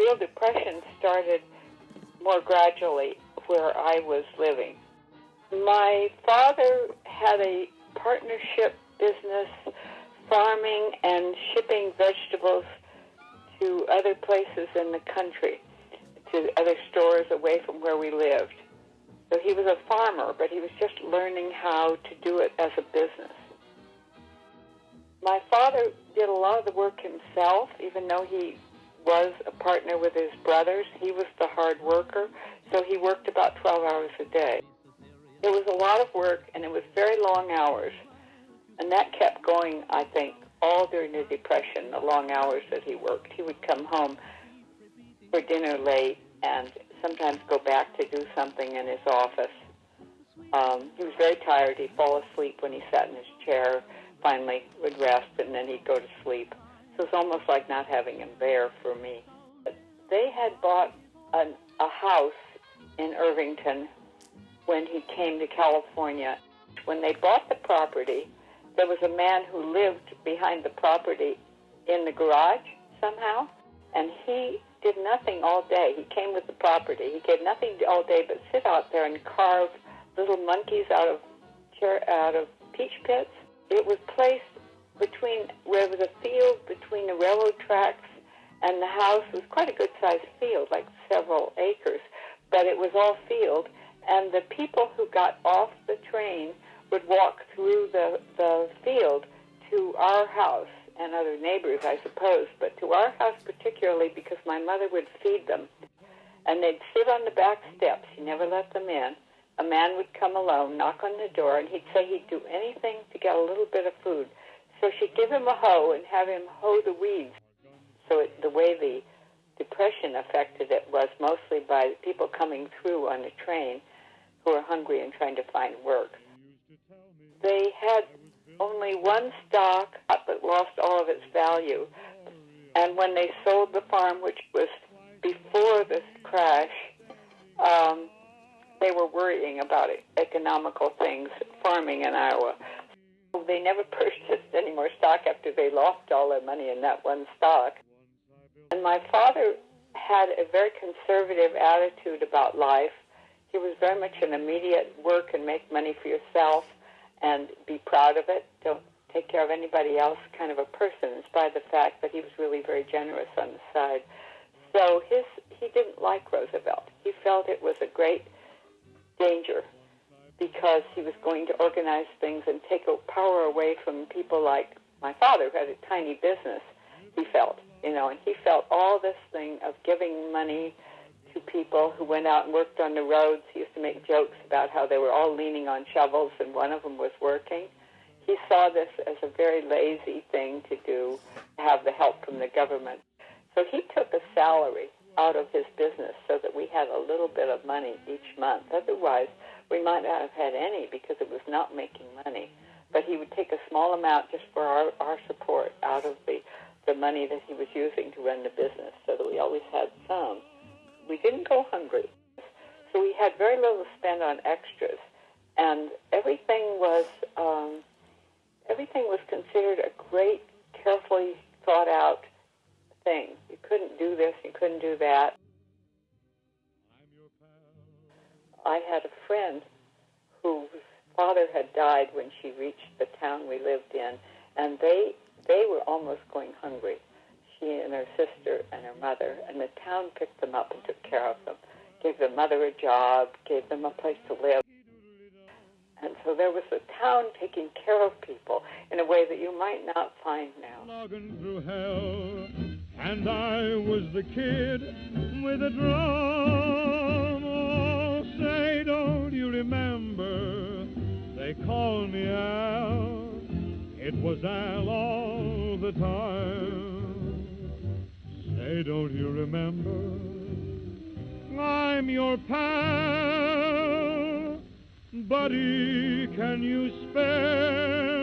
real depression started more gradually where I was living. My father had a partnership business farming and shipping vegetables to other places in the country, to other stores away from where we lived. So he was a farmer, but he was just learning how to do it as a business. My father did a lot of the work himself, even though he was a partner with his brothers. He was the hard worker, so he worked about 12 hours a day. It was a lot of work, and it was very long hours, and that kept going, I think, all during the Depression, the long hours that he worked. He would come home for dinner late and sometimes go back to do something in his office. He was very tired. He'd fall asleep when he sat in his chair, finally would rest, and then he'd go to sleep. So it's almost like not having him there for me. They had bought a house in Irvington when he came to California. When they bought the property, there was a man who lived behind the property in the garage somehow, and he did nothing all day. He came with the property. He did nothing all day but sit out there and carve little monkeys out of peach pits. It was placed between, where there was a field between the railroad tracks and the house. It was quite a good-sized field, like several acres, but it was all field, and the people who got off the train would walk through the field to our house and other neighbors, I suppose, but to our house particularly because my mother would feed them. And they'd sit on the back steps. He never let them in. A man would come alone, knock on the door, and he'd say he'd do anything to get a little bit of food. So she'd give him a hoe and have him hoe the weeds. So the way the Depression affected it was mostly by people coming through on the train who were hungry and trying to find work. They had only one stock that lost all of its value. And when they sold the farm, which was before this crash, they were worrying about economical things, farming in Iowa. So they never purchased any more stock after they lost all their money in that one stock. And my father had a very conservative attitude about life. He was very much an immediate work and make money for yourself and be proud of it. Don't take care of anybody else kind of a person, in spite of the fact that he was really very generous on the side. So he didn't like Roosevelt. He felt it was a great danger because he was going to organize things and take power away from people like my father, who had a tiny business, he felt, and he felt all this thing of giving money to people who went out and worked on the roads. He used to make jokes about how they were all leaning on shovels and one of them was working. He saw this as a very lazy thing to do, to have the help from the government. So he took a salary out of his business so that we had a little bit of money each month. Otherwise, we might not have had any because it was not making money. But he would take a small amount just for our support out of the money that he was using to run the business, so that we always had some. We didn't go hungry. So we had very little to spend on extras. And everything was considered a great, carefully thought out thing. You couldn't do this, you couldn't do that. I had a friend whose father had died when she reached the town we lived in, and they were almost going hungry. She and her sister and her mother, and the town picked them up and took care of them, gave their mother a job, gave them a place to live. And so there was a town taking care of people in a way that you might not find now. Logging through hell, and I was the kid with a drum. Oh, say, don't you remember? They called me Al. It was Al all the time. Say, don't you remember? I'm your pal. Buddy, can you spare